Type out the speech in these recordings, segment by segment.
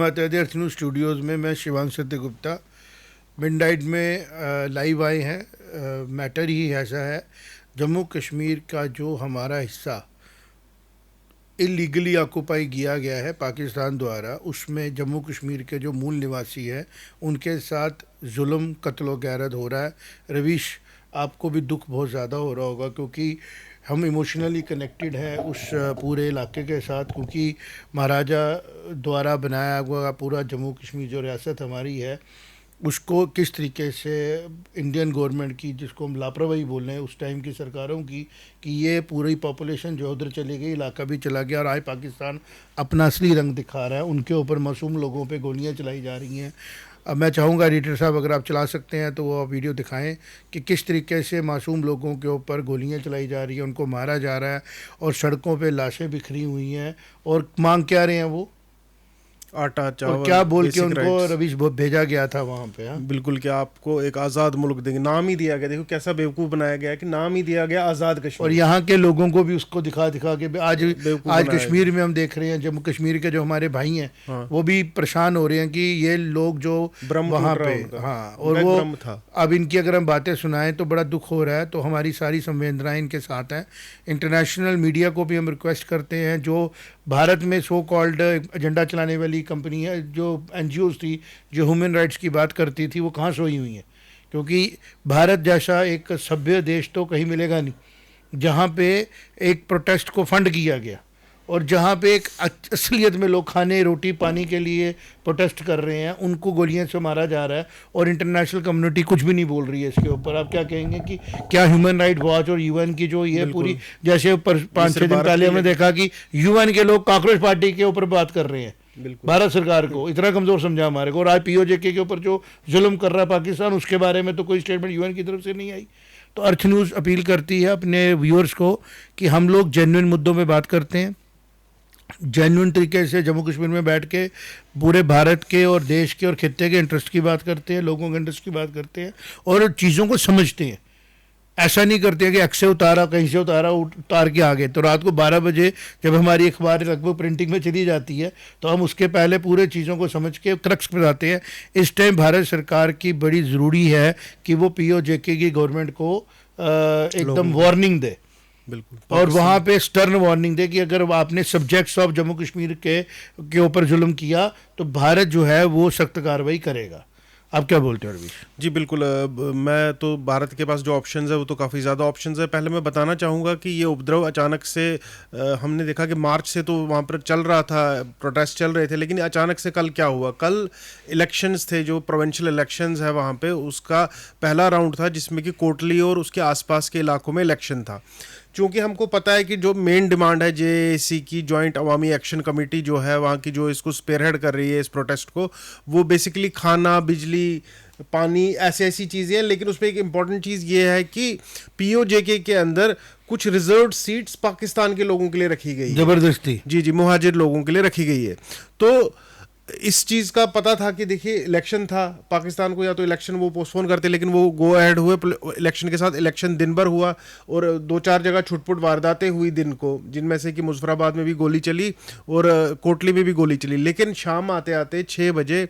अर्थ news Studios में मैं शिवांश सत्य गुप्ता मिडनाइट में लाइव आए हैं। मैटर ही ऐसा है, जम्मू कश्मीर का जो हमारा हिस्सा इलीगली ऑक्यूपाई किया गया है पाकिस्तान द्वारा, उसमें जम्मू कश्मीर के जो मूल निवासी हैं उनके साथ जुल्म, कत्ल व गैरत हो रहा है। रवीश, आपको भी दुख बहुत ज़्यादा हो रहा होगा क्योंकि हम इमोशनली कनेक्टेड हैं उस पूरे इलाके के साथ, क्योंकि महाराजा द्वारा बनाया हुआ पूरा जम्मू कश्मीर जो रियासत हमारी है उसको किस तरीके से इंडियन गवर्नमेंट की, जिसको हम लापरवाही बोल रहे हैं उस टाइम की सरकारों की, कि ये पूरी पॉपुलेशन जो उधर चली गई, इलाका भी चला गया और आज पाकिस्तान अपना असली रंग दिखा रहा है। उनके ऊपर मासूम लोगों पे गोलियां चलाई जा रही हैं। अब मैं चाहूँगा एडिटर साहब, अगर आप चला सकते हैं तो वो वीडियो दिखाएं कि किस तरीके से मासूम लोगों के ऊपर गोलियां चलाई जा रही हैं, उनको मारा जा रहा है और सड़कों पे लाशें बिखरी हुई हैं। और मांग क्या रहे हैं वो? आटा, चावल, क्या बोल के उनको राइट्स। रवीश भेजा गया था वहाँ पे? हाँ, बिल्कुल, कि आपको एक आज़ाद मुल्क देंगे, नाम ही दिया गया। देखो कैसा बेवकूफ़ बनाया गया है कि नाम ही दिया गया आज़ाद और कश्मीर। यहाँ के लोगों को भी उसको दिखा दिखा के आज बेवकूफ़ आज बनाया कश्मीर में हम देख रहे हैं, जम्मू कश्मीर के जो हमारे भाई हैं हाँ। वो भी परेशान हो रहे हैं कि ये लोग जो ब्रह्म वहाँ टूट रहा पे, है उनका। हाँ, और बैक वो ब्रह्म था। अब इनकी अगर हम बातें सुनाएं तो बड़ा दुख हो रहा है। तो हमारी सारी संवेदनाएं इनके साथ हैं। इंटरनेशनल मीडिया को भी हम रिक्वेस्ट करते हैं, जो भारत में सो कॉल्ड एजेंडा चलाने वाली कंपनी है, जो एनजीओज थी जो ह्यूमन राइट्स की बात करती थी, वो कहाँ सोई हुई हैं? क्योंकि भारत जैसा एक सभ्य देश तो कहीं मिलेगा नहीं जहाँ पे एक प्रोटेस्ट को फंड किया गया और जहाँ पे एक असलियत में लोग खाने रोटी पानी के लिए प्रोटेस्ट कर रहे हैं, उनको गोलियां से मारा जा रहा है और इंटरनेशनल कम्युनिटी कुछ भी नहीं बोल रही है इसके ऊपर। आप क्या कहेंगे कि क्या ह्यूमन राइट वॉच और यूएन की जो ये पूरी, जैसे 5-6 दिन पहले हमने देखा कि यूएन के लोग कॉकरोच पार्टी के ऊपर बात कर रहे हैं, भारत सरकार को इतना कमज़ोर समझा हमारे को, और आज पीओजेके के ऊपर जो जुल्म कर रहा है पाकिस्तान, उसके बारे में तो कोई स्टेटमेंट यूएन की तरफ से नहीं आई। तो अर्थ न्यूज़ अपील करती है अपने व्यूअर्स को कि हम लोग जेन्युइन मुद्दों में बात करते हैं, जेन्युइन तरीके से जम्मू कश्मीर में बैठ के पूरे भारत के और देश के और खित्ते के इंटरेस्ट की बात करते हैं, लोगों के इंटरेस्ट की बात करते हैं और चीज़ों को समझते हैं। ऐसा नहीं करते हैं कि एक्स से उतारा, कहीं से उतारा, उतार के आ गए। तो रात को 12 बजे जब हमारी अखबार लगभग प्रिंटिंग में चली जाती है तो हम उसके पहले पूरे चीज़ों को समझ के क्रक्स पे आते हैं। इस टाइम भारत सरकार की बड़ी ज़रूरी है कि वो पीओजेके की गवर्नमेंट को एकदम वार्निंग दे, बिल्कुल, और वहाँ पे स्टर्न वार्निंग दे कि अगर आपने सब्जेक्ट्स ऑफ जम्मू कश्मीर के ऊपर जुल्म किया तो भारत जो है वो सख्त कार्रवाई करेगा। आप क्या बोलते हो रवीश? जी बिल्कुल। मैं तो भारत के पास जो ऑप्शंस है वो तो काफ़ी ज़्यादा ऑप्शंस है। पहले मैं बताना चाहूँगा कि ये उपद्रव अचानक से हमने देखा कि मार्च से तो वहाँ पर चल रहा था, प्रोटेस्ट चल रहे थे, लेकिन अचानक से कल क्या हुआ? कल इलेक्शंस थे, जो प्रोविंशियल इलेक्शंस है वहाँ पे, उसका पहला राउंड था जिसमें कि कोटली और उसके आसपास के इलाकों में इलेक्शन था। क्योंकि हमको पता है कि जो मेन डिमांड है जेएसी की, जॉइंट अवामी एक्शन कमेटी जो है वहाँ की, जो इसको स्पेयरहेड कर रही है इस प्रोटेस्ट को, वो बेसिकली खाना, बिजली, पानी, ऐसी चीज़ें हैं। लेकिन उसमें एक इम्पॉर्टेंट चीज़ ये है कि पीओजेके के अंदर कुछ रिजर्व्ड सीट्स पाकिस्तान के लोगों के लिए रखी गई है, जबरदस्ती। जी, मुहाजिर लोगों के लिए रखी गई है। तो इस चीज़ का पता था कि देखिए इलेक्शन था, पाकिस्तान को या तो इलेक्शन वो पोस्टपोन करते, लेकिन वो गो अहेड हुए इलेक्शन के साथ। इलेक्शन दिन भर हुआ और 2-4 जगह छुटपुट वारदातें हुई दिन को, जिनमें से कि मुजफ्फराबाद में भी गोली चली और कोटली में भी गोली चली। लेकिन शाम आते आते 6 बजे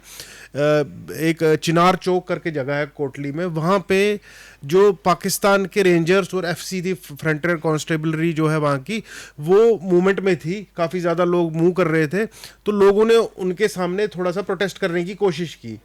एक चिनार चौक करके जगह है कोटली में, वहाँ पे जो पाकिस्तान के रेंजर्स और एफसी थी, फ्रंटियर कांस्टेबलरी जो है वहाँ की, वो मूवमेंट में थी। काफ़ी ज़्यादा लोग मूव कर रहे थे, तो लोगों ने उनके सामने थोड़ा सा प्रोटेस्ट करने की कोशिश की।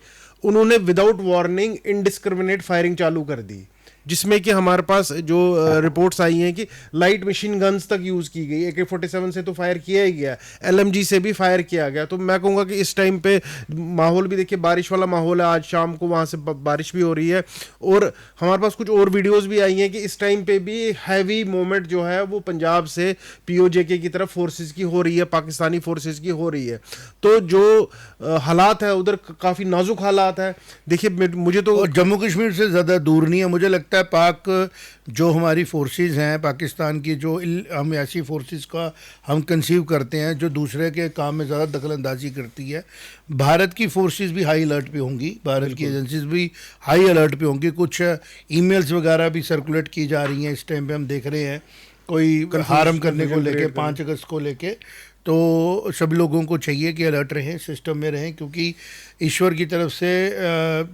उन्होंने विदाउट वार्निंग इनडिस्क्रिमिनेट फायरिंग चालू कर दी, जिसमें कि हमारे पास जो रिपोर्ट्स आई हैं कि लाइट मशीन गन्स तक यूज़ की गई। AK-47 से तो फायर किया ही गया, LMG से भी फायर किया गया। तो मैं कहूँगा कि इस टाइम पे माहौल भी देखिए बारिश वाला माहौल है, आज शाम को वहाँ से बारिश भी हो रही है। और हमारे पास कुछ और वीडियोज़ भी आई हैं कि इस टाइम पे भी हैवी मूवमेंट जो है वो पंजाब से पीओजेके की तरफ फोर्सेज की हो रही है, पाकिस्तानी फोर्सेज की हो रही है। तो जो हालात है उधर काफ़ी नाजुक हालात है। देखिए मुझे तो जम्मू कश्मीर से ज़्यादा दूर नहीं है। मुझे लगता है पाक जो हमारी फोर्सेस हैं पाकिस्तान की, जो हम ऐसी फोर्सेस का हम कंसीव करते हैं जो दूसरे के काम में ज़्यादा दखल अंदाजी करती है। भारत की फोर्सेस भी हाई अलर्ट पे होंगी, भारत की एजेंसीज भी हाई अलर्ट पे होंगी। कुछ ईमेल्स वगैरह भी सर्कुलेट की जा रही हैं इस टाइम पे, हम देख रहे हैं, कोई हार्म करने को लेके 5 अगस्त को लेके। तो सब लोगों को चाहिए कि अलर्ट रहें, सिस्टम में रहें, क्योंकि ईश्वर की तरफ से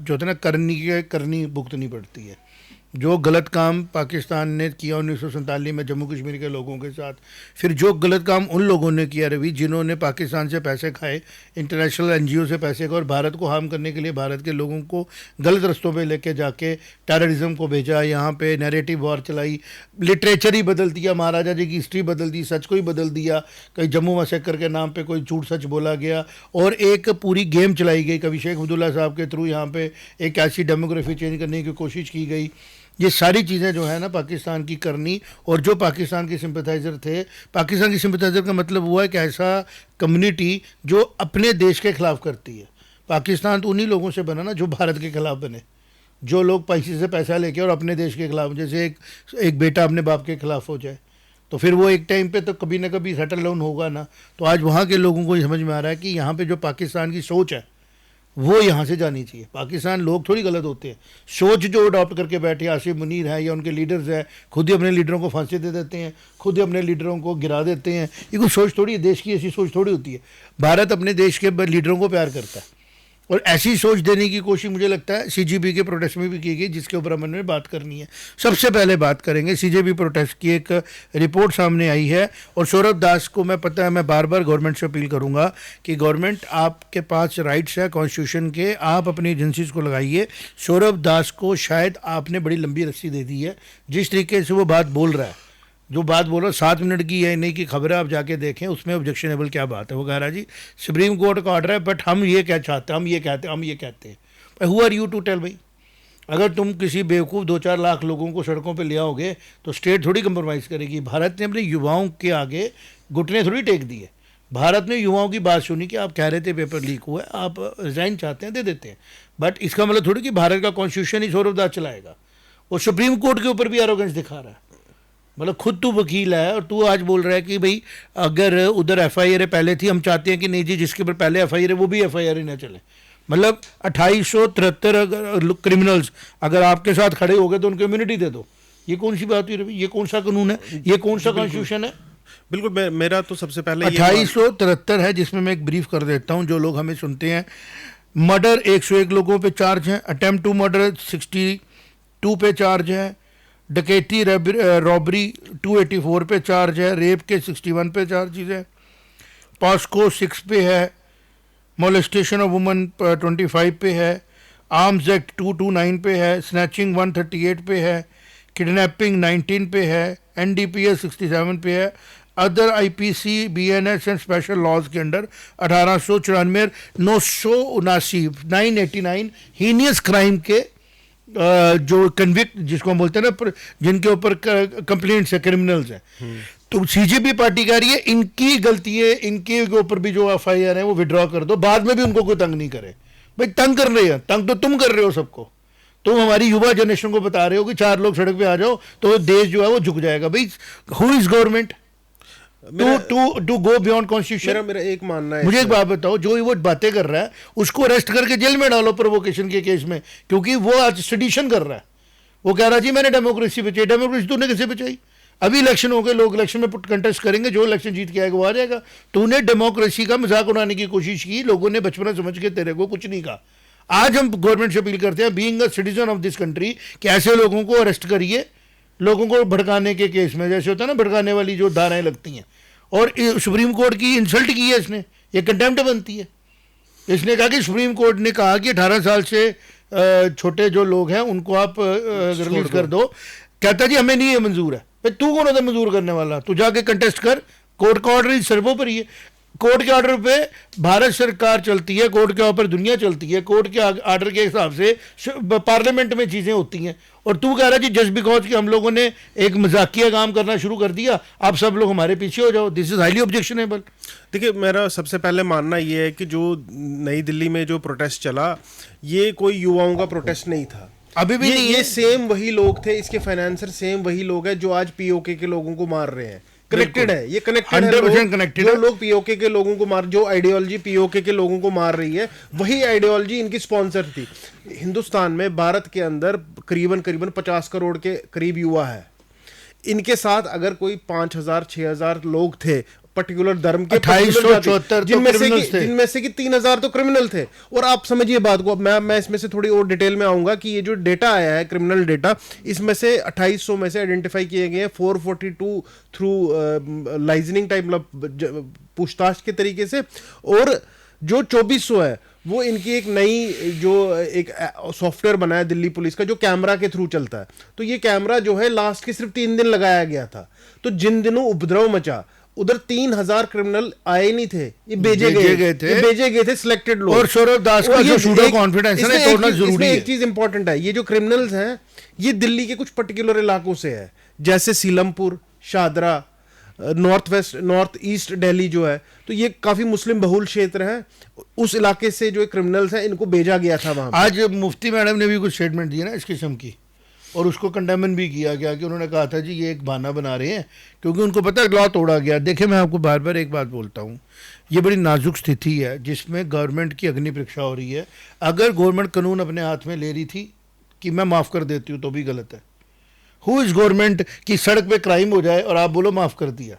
जो है ना करनी भुगतनी पड़ती है। जो गलत काम पाकिस्तान ने किया 1947 में जम्मू कश्मीर के लोगों के साथ, फिर जो गलत काम उन लोगों ने किया रवि जिन्होंने पाकिस्तान से पैसे खाए, इंटरनेशनल एनजीओ से पैसे खाए और भारत को हार्म करने के लिए भारत के लोगों को गलत रस्तों पे लेके जाके टेररिज्म को भेजा, यहाँ पे नैरेटिव वॉर चलाई, लिटरेचर ही बदल दिया, महाराजा जी की हिस्ट्री बदल दी, सच को ही बदल दिया, कहीं जम्मू मैसेकर के नाम पे कोई झूठ सच बोला गया और एक पूरी गेम चलाई गई। कभी शेख अब्दुल्ला साहब के थ्रू यहाँ पे एक ऐसी डेमोग्राफी चेंज करने की कोशिश की गई। ये सारी चीज़ें जो है ना पाकिस्तान की करनी, और जो पाकिस्तान के सिंपथाइज़र थे, पाकिस्तान की सिंपथाइज़र का मतलब हुआ है कि ऐसा कम्युनिटी जो अपने देश के ख़िलाफ़ करती है। पाकिस्तान तो उन्हीं लोगों से बना ना जो भारत के ख़िलाफ़ बने, जो लोग पैसे से पैसा लेके और अपने देश के ख़िलाफ़, जैसे एक बेटा अपने बाप के ख़िलाफ़ हो जाए तो फिर वो एक टाइम पे तो कभी ना कभी सेटल डाउन होगा ना। तो आज वहाँ के लोगों को ये समझ में आ रहा है कि यहाँ पे जो पाकिस्तान की सोच है वो यहाँ से जानी चाहिए। पाकिस्तान लोग थोड़ी गलत होते हैं, सोच जो अडॉप्ट करके बैठे आसिफ मुनीर है या उनके लीडर्स हैं, खुद ही अपने लीडरों को फांसी दे देते हैं, खुद ही अपने लीडरों को गिरा देते हैं। ये कोई सोच थोड़ी है, देश की ऐसी सोच थोड़ी होती है। भारत अपने देश के लीडरों को प्यार करता है और ऐसी सोच देने की कोशिश मुझे लगता है सीजेपी के प्रोटेस्ट में भी की गई, जिसके ऊपर हमने बात करनी है। सबसे पहले बात करेंगे सीजेपी प्रोटेस्ट की। एक रिपोर्ट सामने आई है और सौरभ दास को मैं पता है, मैं बार बार गवर्नमेंट से अपील करूंगा कि गवर्नमेंट आपके पास राइट्स है कॉन्स्टिट्यूशन के, आप अपनी एजेंसीज को लगाइए। सौरभ दास को शायद आपने बड़ी लंबी रस्सी दे दी है, जिस तरीके से वो बात बोल रहा है, जो बात बोल रहा 7 मिनट की है नहीं की खबर है, आप जाके देखें उसमें ऑब्जेक्शनेबल क्या बात है। वो कह रहा है जी सुप्रीम कोर्ट का ऑर्डर है बट हम ये क्या चाहते हैं, हम ये कहते हैं। Who are you to tell भाई? अगर तुम किसी बेवकूफ़ 2-4 लाख लोगों को सड़कों पे ले आओगे तो स्टेट थोड़ी कंप्रोमाइज़ करेगी। भारत ने अपने युवाओं के आगे घुटने थोड़ी टेक दिए। भारत ने युवाओं की बात सुनी कि आप कह रहे थे पेपर लीक हुआ है, आप रिजाइन चाहते हैं, दे देते हैं। बट इसका मतलब थोड़ी कि भारत का कॉन्स्टिट्यूशन ही सौरभ दास चलाएगा। वो सुप्रीम कोर्ट के ऊपर भी एरोगेंस दिखा रहा है। मतलब खुद तू वकील है और तू आज बोल रहा है कि भाई अगर उधर एफआईआर पहले थी, हम चाहते हैं कि नहीं जी जिसके ऊपर पहले एफआईआर है वो भी एफआईआर ही ना चले। मतलब 2873 अगर क्रिमिनल्स अगर आपके साथ खड़े हो गए तो उनको इम्यूनिटी दे दो। ये कौन सी बात हुई रवि? ये कौन सा कानून है? ये कौन सा कॉन्स्टिट्यूशन है? बिल्कुल, मेरा तो सबसे पहले 2873 है, जिसमें मैं एक ब्रीफ कर देता हूँ जो लोग हमें सुनते हैं। मर्डर 101 लोगों पे चार्ज है, अटेम्प्ट टू मर्डर 62 पे चार्ज है, डकैती रॉबरी 284 पे चार्ज है, रेप के 61 पे चार्जेस है, पॉस्को 6 पे है, मोलेस्टेशन ऑफ वुमन 25 पे है, आर्म्स एक्ट 229 पे है, स्नैचिंग 138 पे है, किडनैपिंग 19 पे है, एनडीपीएस 67 पे है, other IPC BNS and special laws के अंडर 1894 979 989 हीनियस क्राइम के जो कन्विक्ट जिसको हम बोलते हैं ना, जिनके ऊपर कंप्लेंट्स है, क्रिमिनल्स हैं। तो सीजेपी पार्टी कह रही है इनकी गलती है, इनके ऊपर भी जो एफआईआर है वो विड्रॉ कर दो, बाद में भी उनको कोई तंग नहीं करे। भाई तंग कर रहे हैं, तंग तो तुम कर रहे हो सबको। तुम हमारी युवा जनरेशन को बता रहे हो कि 4 लोग सड़क पे आ जाओ तो देश जो है वो झुक जाएगा। भाई who is government to go beyond constitution? मेरा एक मानना है, मुझे एक बात बताओ, जो वो बातें कर रहा है उसको अरेस्ट करके जेल में डालो प्रोवोकेशन के केस में, क्योंकि वो आज सेडिशन कर रहा है। वो कह रहा है जी मैंने डेमोक्रेसी बचाई। डेमोक्रेसी तूने कैसे बचाई? अभी इलेक्शन हो गए, लोग इलेक्शन में कंटेस्ट करेंगे, जो इलेक्शन जीत के आएगा वो आ जाएगा। तूने डेमोक्रेसी का मजाक उड़ाने की कोशिश की, लोगों ने बचपना समझ के तेरे को कुछ नहीं कहा। आज हम गवर्नमेंट से अपील करते हैं being a citizen of this country कि ऐसे लोगों को अरेस्ट करिए, लोगों को भड़काने के केस में, जैसे होता है ना भड़काने वाली जो धाराएं लगती हैं। और सुप्रीम कोर्ट की इंसल्ट की है इसने, ये कंटेम्प्ट बनती है। इसने कहा कि सुप्रीम कोर्ट ने कहा कि 18 साल से छोटे जो लोग हैं उनको आप रिलीज कर दो। कहता जी हमें नहीं ये मंजूर है। भाई तू कौन होता मंजूर करने वाला? तू जाके कंटेस्ट कर, कोर्ट का ऑर्डर सर्वोपरि है। कोर्ट के ऑर्डर पे भारत सरकार चलती है, कोर्ट के ऊपर दुनिया चलती है, कोर्ट के ऑर्डर के हिसाब से पार्लियामेंट में चीज़ें होती हैं। और तू कह रहा है जी जस्ट बिकॉज कि हम लोगों ने एक मजाकिया काम करना शुरू कर दिया आप सब लोग हमारे पीछे हो जाओ। This is highly objectionable. देखिए, मेरा सबसे पहले मानना ये है कि जो नई दिल्ली में जो प्रोटेस्ट चला ये कोई युवाओं का प्रोटेस्ट नहीं था, अभी भी नहीं। ये सेम वही लोग थे, इसके फाइनेंसर सेम वही लोग हैं जो आज पीओके के लोगों को मार रहे हैं। कनेक्टेड है, ये कनेक्टेड है। 100% कनेक्टेड है। जो लोग पीओके के लोगों को मार, जो आइडियोलॉजी पीओके के लोगों को मार रही है वही आइडियोलॉजी इनकी स्पॉन्सर थी। हिंदुस्तान में, भारत के अंदर करीबन 50 करोड़ के करीब युवा है। इनके साथ अगर कोई 5000 6000 लोग थे पर्टिकुलर धर्म के 2874 जिनमें से कि 3000 तो क्रिमिनल थे। और आप समझिए बात को, मैं इसमें से थोड़ी और डिटेल में आऊंगा कि ये जो डेटा आया है क्रिमिनल डेटा, इसमें से 2800 में से आइडेंटिफाई किए गए हैं 442 थ्रू लाइजनिंग टाइप, मतलब पूछताछ के तरीके से, और जो 2400 है वो इनकी एक नई जो एक सॉफ्टवेयर बना है दिल्ली पुलिस का, जो कैमरा के थ्रू चलता है। तो ये कैमरा जो है लास्ट के सिर्फ 3 दिन लगाया गया था। तो जिन दिनों उपद्रव मचा उधर 3000 क्रिमिनल आए नहीं थे, ये भेजे गए थे सिलेक्टेड लोग। और सौरभ दास का जो सूडो कॉन्फिडेंस है ना, तोड़ना जरूरी है। एक चीज इंपॉर्टेंट है, ये जो क्रिमिनल्स हैं ये दिल्ली के कुछ पर्टिकुलर इलाकों से है, जैसे सीलमपुर, शादरा, नॉर्थ ईस्ट दिल्ली जो है, तो ये काफी मुस्लिम बहुल क्षेत्र है। उस इलाके से जो क्रिमिनल्स हैं इनको भेजा गया था वहां। आज मुफ्ती मैडम ने भी कुछ स्टेटमेंट दिए ना इस किस्म की, और उसको कंडेमन भी किया गया कि उन्होंने कहा था जी ये एक बहाना बना रहे हैं, क्योंकि उनको पता है लॉ तोड़ा गया। देखिए मैं आपको बार बार एक बात बोलता हूँ, ये बड़ी नाजुक स्थिति है जिसमें गवर्नमेंट की अग्नि परीक्षा हो रही है। अगर गवर्नमेंट कानून अपने हाथ में ले रही थी कि मैं माफ़ कर देती हूँ तो भी गलत है। हु इज़ गवर्नमेंट की सड़क पे क्राइम हो जाए और आप बोलो माफ़ कर दिया,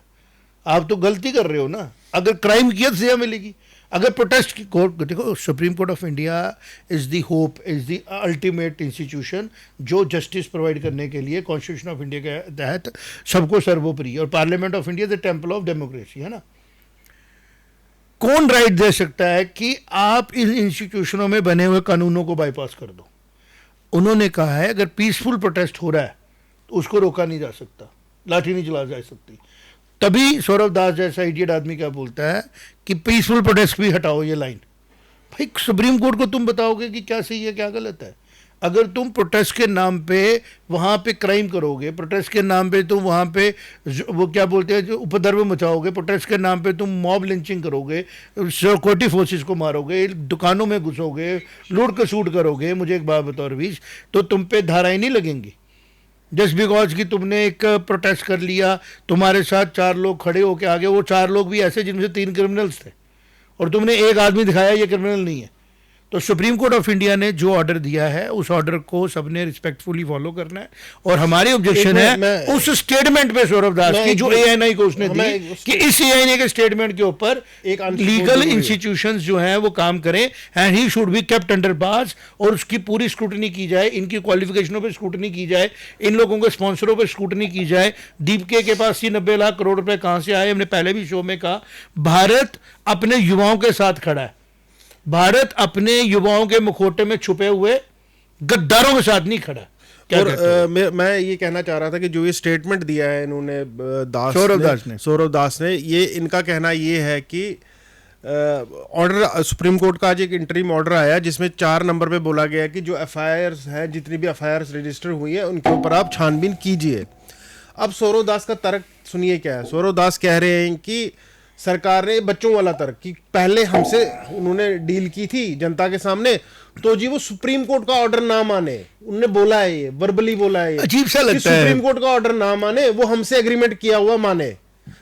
आप तो गलती कर रहे हो ना। अगर क्राइम किया तो सजा मिलेगी। अगर प्रोटेस्ट की कोर्ट, देखो supreme court of India is the hope, is the ultimate institution जो जस्टिस प्रोवाइड करने के लिए कॉन्स्टिट्यूशन ऑफ इंडिया के तहत सबको सर्वोपरि, और parliament of India the temple of democracy है ना। कौन राइट दे सकता है कि आप इन इंस्टीट्यूशनों में बने हुए कानूनों को बाईपास कर दो। उन्होंने कहा है अगर पीसफुल प्रोटेस्ट हो रहा है तो उसको रोका नहीं जा सकता, लाठी नहीं चला जा सकती। तभी सौरभ दास जैसा इडियट आदमी क्या बोलता है कि पीसफुल प्रोटेस्ट भी हटाओ ये लाइन। भाई सुप्रीम कोर्ट को तुम बताओगे कि क्या सही है क्या गलत है। अगर तुम प्रोटेस्ट के नाम पे वहाँ पे क्राइम करोगे, प्रोटेस्ट के नाम पे तुम वहाँ पे वो क्या बोलते हैं जो उपद्रव मचाओगे, प्रोटेस्ट के नाम पे तुम मॉब लिंचिंग करोगे, सिक्योरिटी फोर्सेस को मारोगे, दुकानों में घुसोगे, लूट खसूट करोगे, मुझे एक बात बताओ रवीश, तो तुम पे धाराएं नहीं लगेंगी। जस्ट बिकॉज कि तुमने एक प्रोटेस्ट कर लिया, तुम्हारे साथ 4 लोग खड़े होके आगे, वो 4 लोग भी ऐसे जिनमें से 3 क्रिमिनल्स थे, और तुमने एक आदमी दिखाया ये क्रिमिनल नहीं है। तो सुप्रीम कोर्ट ऑफ इंडिया ने जो ऑर्डर दिया है उस ऑर्डर को सबने रिस्पेक्टफुली फॉलो करना है। और हमारी ऑब्जेक्शन है उस स्टेटमेंट पे सौरभ दास की जो एएनआई को उसने दी कि इस एएनआई के स्टेटमेंट के ऊपर एक लीगल इंस्टीट्यूशंस जो हैं वो काम करें, and he should be kept under बाज, और उसकी पूरी स्क्रूटनी की जाए, इनकी क्वालिफिकेशनों पर स्क्रूटनी की जाए, इन लोगों के स्पॉन्सरों पर स्क्रूटनी की जाए। दीपके के पास 90 लाख करोड़ रुपए कहां से आए? हमने पहले भी शो में कहा, भारत अपने युवाओं के साथ खड़ा है। भारत अपने युवाओं के मुखौटे में छुपे हुए गद्दारों के साथ नहीं खड़ा। और मैं ये कहना चाह रहा था कि जो ये स्टेटमेंट दिया है इन्होंने सौरभ दास ने, ये इनका कहना ये है कि ऑर्डर सुप्रीम कोर्ट का आज एक इंटरिम ऑर्डर आया जिसमें 4 नंबर पे बोला गया कि जो एफआईआर्स हैं, जितनी भी एफआईआर्स रजिस्टर हुई है उनके ऊपर आप छानबीन कीजिए। अब सौरभ दास का तर्क सुनिए क्या है। सौरभ दास कह रहे हैं कि सरकार ने बच्चों वाला तर्क कि पहले हमसे उन्होंने डील की थी जनता के सामने, तो जी वो सुप्रीम कोर्ट का ऑर्डर ना माने, उन्होंने बोला है, ये वर्बली बोला है, अजीब सा लगता है। सुप्रीम कोर्ट का ऑर्डर ना माने, वो हमसे एग्रीमेंट किया हुआ माने,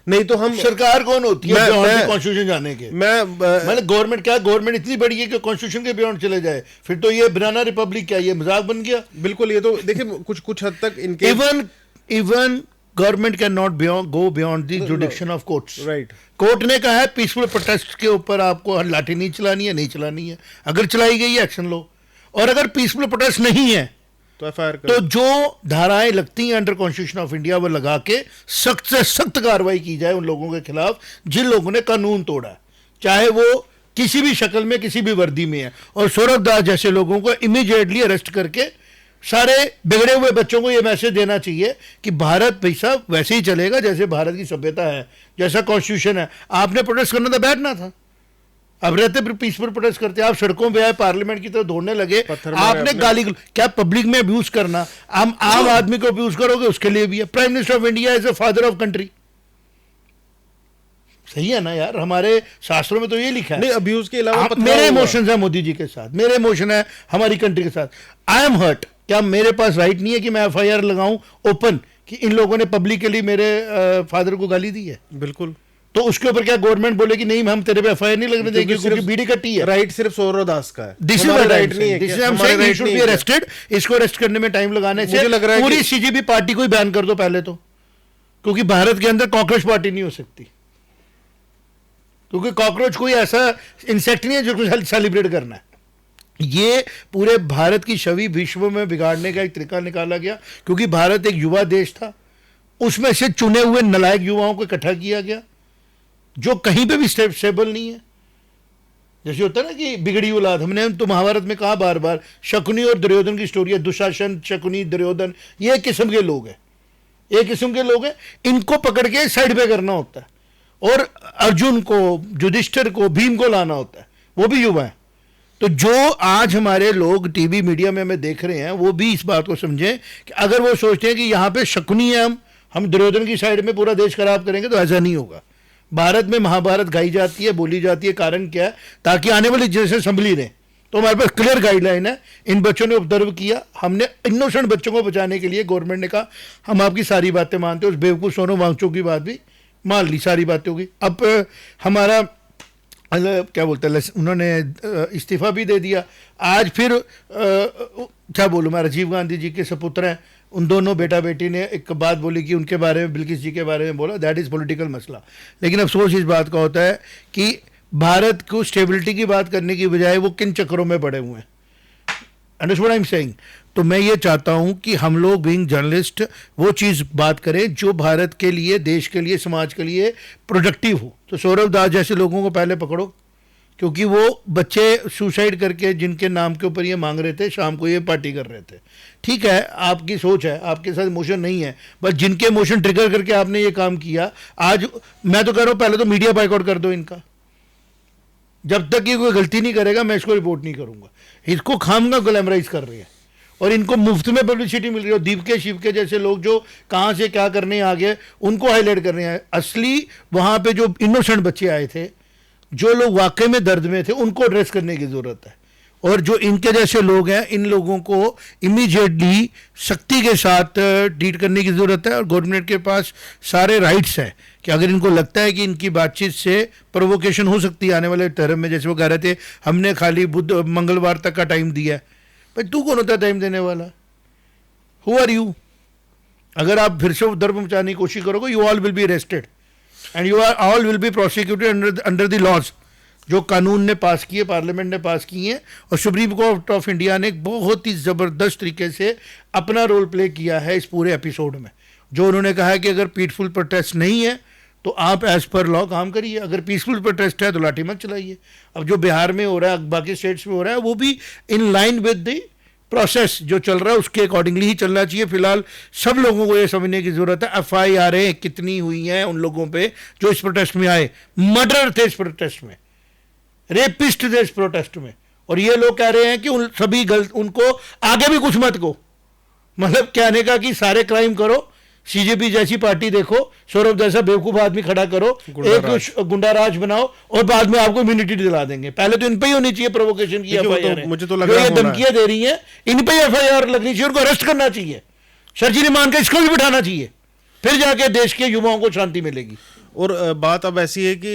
नहीं तो हम। सरकार कौन होती है कॉन्स्टिट्यूशन जाने के? मैंने गवर्नमेंट क्या, गवर्नमेंट इतनी बड़ी है कि कॉन्स्टिट्यूशन के बियॉन्ड चले जाए, फिर तो ये बनाना रिपब्लिक क्या, ये मजाक बन गया। बिल्कुल, ये तो देखिए कुछ हद तक इनके even government can not go beyond the जुडिक्शन of courts. Right, court ने कहा है पीसफुल प्रोटेस्ट के ऊपर आपको लाठी नहीं चलानी है, नहीं चलानी है। अगर चलाई गई है एक्शन लो, और अगर पीसफुल प्रोटेस्ट नहीं है तो एफआईआर तो जो धाराएं लगती हैं अंडर कॉन्स्टिट्यूशन ऑफ इंडिया वो लगा के सख्त से सख्त कार्रवाई की जाए उन लोगों के खिलाफ जिन लोगों ने कानून तोड़ा है, चाहे वो किसी भी शक्ल में किसी भी वर्दी में है। और सौरभ दास जैसे लोगों को इमीडिएटली अरेस्ट करके सारे बिगड़े हुए बच्चों को ये मैसेज देना चाहिए कि भारत पैसा वैसे ही चलेगा जैसे भारत की सभ्यता है, जैसा कॉन्स्टिट्यूशन है। आपने प्रोटेस्ट करना था, बैठना था। अब रहते पीसफुल प्रोटेस्ट करते, आप सड़कों पे आए, पार्लियामेंट की तरफ दौड़ने लगे, आपने गाली क्या पब्लिक में अब्यूज करना, आम आदमी को अब्यूज करोगे, उसके लिए भी है। Prime minister of India is a father of country, सही है ना यार, हमारे शास्त्रों में तो ये लिखा है। नहीं, अब्यूज के अलावा मेरे इमोशंस है मोदी जी के साथ, मेरे इमोशन है हमारी कंट्री के साथ। I am hurt. क्या मेरे पास राइट नहीं है कि मैं एफआईआर लगाऊं ओपन कि इन लोगों ने पब्लिकली मेरे फादर को गाली दी है? बिल्कुल। तो उसके ऊपर क्या गवर्नमेंट बोले कि नहीं हम तेरे पे एफआईआर नहीं लगने देंगे क्योंकि बीड़ी कट्टी है? राइट सिर्फ सौरभ दास का है, दिस इज राइट नहीं है। This is I am saying he should be arrested. इसको अरेस्ट करने में टाइम लगाने से पूरी सीजीबी पार्टी को ही बैन कर दो पहले तो, क्योंकि भारत के अंदर कांग्रेस पार्टी नहीं हो सकती। क्योंकि कॉकरोच कोई ऐसा इंसेक्ट नहीं है जो सेलिब्रेट करना है। ये पूरे भारत की छवि विश्व में बिगाड़ने का एक तरीका निकाला गया, क्योंकि भारत एक युवा देश था, उसमें से चुने हुए नलायक युवाओं को इकट्ठा किया गया जो कहीं पे भी स्टेबल नहीं है। जैसे होता है ना कि बिगड़ी औलाद, हमने तो महाभारत में कहा बार बार, शकुनी और दुर्योधन की स्टोरी है, दुशासन, शकुनी, दुर्योधन, ये एक किस्म के लोग हैं, एक किस्म के लोग हैं, इनको पकड़ के साइड पे करना होता है। और अर्जुन को, युधिष्ठिर को, भीम को लाना होता है, वो भी युवा है। तो जो आज हमारे लोग टीवी मीडिया में हमें देख रहे हैं, वो भी इस बात को समझें कि अगर वो सोचते हैं कि यहाँ पे शकुनी है, हम दुर्योधन की साइड में पूरा देश खराब करेंगे, तो ऐसा नहीं होगा। भारत में महाभारत गाई जाती है, बोली जाती है, कारण क्या है? ताकि आने वाली जनरेशन संभली रहे। तो हमारे पास क्लियर गाइडलाइन है। इन बच्चों ने ऑब्जर्व किया, हमने इनोसेंट बच्चों को बचाने के लिए गवर्नमेंट ने कहा हम आपकी सारी बातें मानते हैं, उस बेवकूफ़ सोनू वांगचुक की बात भी मान ली, सारी बातें होगी। अब हमारा क्या बोलते हैं, उन्होंने इस्तीफा भी दे दिया। आज फिर क्या बोलूँ मैं, राजीव गांधी जी के सपुत्र हैं, उन दोनों बेटा बेटी ने एक बात बोली कि उनके बारे में, बिल्किस जी के बारे में बोला, दैट इज़ पॉलिटिकल मसला। लेकिन अफसोस इस बात का होता है कि भारत को स्टेबिलिटी की बात करने की बजाय वो किन चक्करों में पड़े हुए हैं। Understand what I am saying? तो मैं ये चाहता हूं कि हम लोग बीइंग जर्नलिस्ट वो चीज़ बात करें जो भारत के लिए, देश के लिए, समाज के लिए प्रोडक्टिव हो। तो सौरभ दास जैसे लोगों को पहले पकड़ो, क्योंकि वो बच्चे सुसाइड करके जिनके नाम के ऊपर ये मांग रहे थे, शाम को ये पार्टी कर रहे थे। ठीक है, आपकी सोच है, आपके साथ इमोशन नहीं है, बस जिनके इमोशन ट्रिगर करके आपने ये काम किया, आज मैं तो कह रहा हूँ पहले तो मीडिया बाइकआउट कर दो इनका। जब तक ये कोई गलती नहीं करेगा मैं इसको रिपोर्ट नहीं करूंगा। इसको खामगा ग्लैमराइज कर रहे हैं और इनको मुफ्त में पब्लिसिटी मिल रही है। दीप के, शिव के जैसे लोग जो कहाँ से क्या करने आ गए, उनको हाईलाइट कर रहे हैं। असली वहाँ पे जो इनोसेंट बच्चे आए थे, जो लोग वाकई में दर्द में थे, उनको एड्रेस करने की ज़रूरत है। और जो इनके जैसे लोग हैं, इन लोगों को इमीडिएटली सख्ती के साथ ट्रीट करने की ज़रूरत है। और गवर्नमेंट के पास सारे राइट्स हैं कि अगर इनको लगता है कि इनकी बातचीत से प्रोवोकेशन हो सकती है आने वाले टर्म में, जैसे वो कह रहे थे हमने खाली मंगलवार तक का टाइम दिया है। भाई तू कौन होता है टाइम देने वाला? Who are you? अगर आप फिर से दर्द मचाने की कोशिश करोगे, you all will be arrested and you are all will be prosecuted under the laws जो कानून ने पास किए, पार्लियामेंट ने पास किए हैं। और सुप्रीम कोर्ट ऑफ इंडिया ने एक बहुत ही ज़बरदस्त तरीके से अपना रोल प्ले किया है इस पूरे एपिसोड में। जो उन्होंने कहा है कि अगर पीसफुल प्रोटेस्ट नहीं है तो आप एज पर लॉ काम करिए, अगर पीसफुल प्रोटेस्ट है तो लाठी मत चलाइए। अब जो बिहार में हो रहा है, बाकी स्टेट्स में हो रहा है, वो भी in line with the process जो चल रहा है उसके अकॉर्डिंगली ही चलना चाहिए। फिलहाल सब लोगों को ये समझने की जरूरत है FIR कितनी हुई हैं उन लोगों पे जो इस प्रोटेस्ट में आए। मर्डर थे इस प्रोटेस्ट में, रेपिस्ट थे इस प्रोटेस्ट में, और ये लोग कह रहे हैं कि उन सभी गलत, उनको आगे भी कुछ मत को, मतलब कहने का कि सारे क्राइम करो, CJP जैसी पार्टी देखो, सौरभ जैसा बेवकूफ आदमी खड़ा करो, एक गुंडा राज बनाओ और बाद में आपको इम्यूनिटी दिला देंगे। पहले तो इन पे ही होनी चाहिए प्रोवोकेशन की FIR। मुझे तो लग रहा है ये धमकियां दे रही हैं, इन पे ही FIR लगनी चाहिए, उनको अरेस्ट करना चाहिए, सर्जरी मान के इसको भी बिठाना चाहिए, फिर जाके देश के युवाओं को शांति मिलेगी। और बात अब ऐसी है कि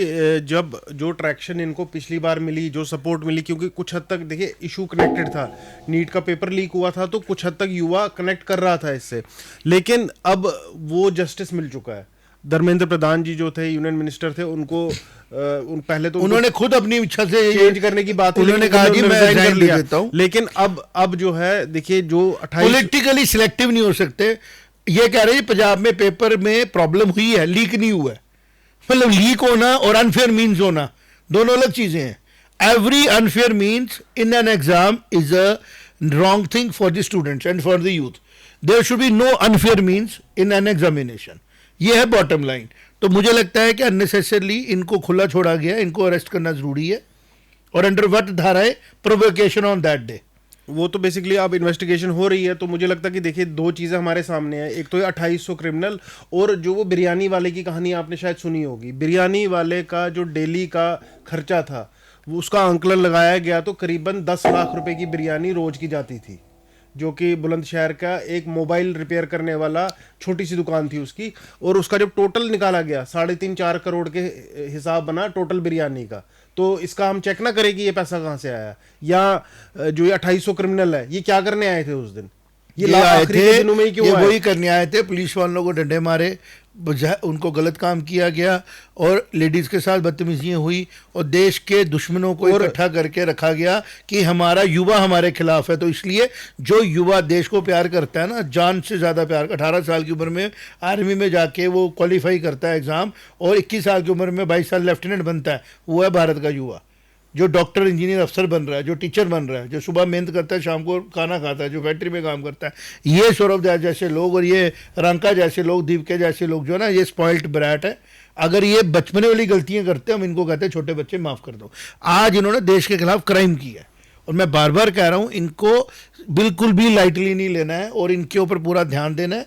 जब जो ट्रैक्शन इनको पिछली बार मिली, जो सपोर्ट मिली, क्योंकि कुछ हद तक देखिए इशू कनेक्टेड था, नीट का पेपर लीक हुआ था तो कुछ हद तक युवा कनेक्ट कर रहा था इससे, लेकिन अब वो जस्टिस मिल चुका है। धर्मेंद्र प्रधान जी जो थे यूनियन मिनिस्टर थे, उनको पहले तो उन्होंने खुद अपनी इच्छा से चेंज करने की बात, उन्होंने कहा कि मैं रिजाइन ले लेता हूं। लेकिन अब जो है देखिए, जो 28 पॉलिटिकली सिलेक्टिव नहीं हो सकते। ये कह रहे हैं पंजाब में पेपर में प्रॉब्लम हुई है, लीक नहीं हुआ है। मतलब लीक होना और अनफेयर मीन्स होना दोनों अलग चीजें हैं। Every unfair means in an exam is a wrong thing for the students and for the youth. There should be no unfair means in an examination. ये है बॉटम लाइन। तो मुझे लगता है कि अननेसेसरली इनको खुला छोड़ा गया, इनको अरेस्ट करना जरूरी है। और अंडर व्हाट धारा है? Provocation on that day. वो तो बेसिकली अब इन्वेस्टिगेशन हो रही है। तो मुझे लगता है कि देखिए दो चीज़ें हमारे सामने हैं, एक तो 2800 क्रिमिनल, और जो वो बिरयानी वाले की कहानी आपने शायद सुनी होगी। बिरयानी वाले का जो डेली का खर्चा था वो उसका आंकलन लगाया गया तो करीबन 10 लाख रुपए की बिरयानी रोज की जाती थी, जो कि बुलंदशहर का एक मोबाइल रिपेयर करने वाला छोटी सी दुकान थी उसकी। और उसका जब टोटल निकाला गया 3.5-4 करोड़ के हिसाब बना टोटल बिरयानी का। तो इसका हम चेक ना करें कि ये पैसा कहाँ से आया, या जो ये 2800 क्रिमिनल है ये क्या करने आए थे उस दिन, ये आए थे, दिनों में क्यों ये वही करने आए थे। पुलिस वालों को डंडे मारे उनको गलत काम किया गया और लेडीज़ के साथ बदतमीजियाँ हुई और देश के दुश्मनों को इकट्ठा करके रखा गया कि हमारा युवा हमारे खिलाफ है। तो इसलिए जो युवा देश को प्यार करता है ना, जान से ज़्यादा प्यार, 18 साल की उम्र में आर्मी में जाके वो क्वालिफाई करता है एग्ज़ाम और 21 साल की उम्र में 22 साल लेफ्टिनेंट बनता है, वो है भारत का युवा। जो डॉक्टर इंजीनियर अफसर बन रहा है, जो टीचर बन रहा है, जो सुबह मेहनत करता है शाम को खाना खाता है, जो फैक्ट्री में काम करता है, ये सौरभ दयाल जैसे लोग और ये रंका जैसे लोग, दीपके जैसे लोग जो है ना, ये स्पॉइल्ड ब्रैट है। अगर ये बचपने वाली गलतियां करते हैं, हम इनको कहते हैं छोटे बच्चे, माफ़ कर दो। आज इन्होंने देश के खिलाफ क्राइम किया है और मैं बार बार कह रहा हूँ, इनको बिल्कुल भी लाइटली नहीं लेना है और इनके ऊपर पूरा ध्यान देना है।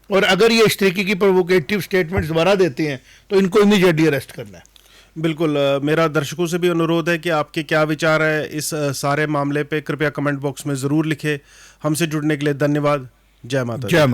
और अगर ये इस तरीके की प्रोवोकेटिव स्टेटमेंट्स दोबारा देते हैं तो इनको इमीडिएटली अरेस्ट करना है। बिल्कुल। मेरा दर्शकों से भी अनुरोध है कि आपके क्या विचार है इस सारे मामले पे, कृपया कमेंट बॉक्स में ज़रूर लिखें। हमसे जुड़ने के लिए धन्यवाद। जय माता दी। जय माता।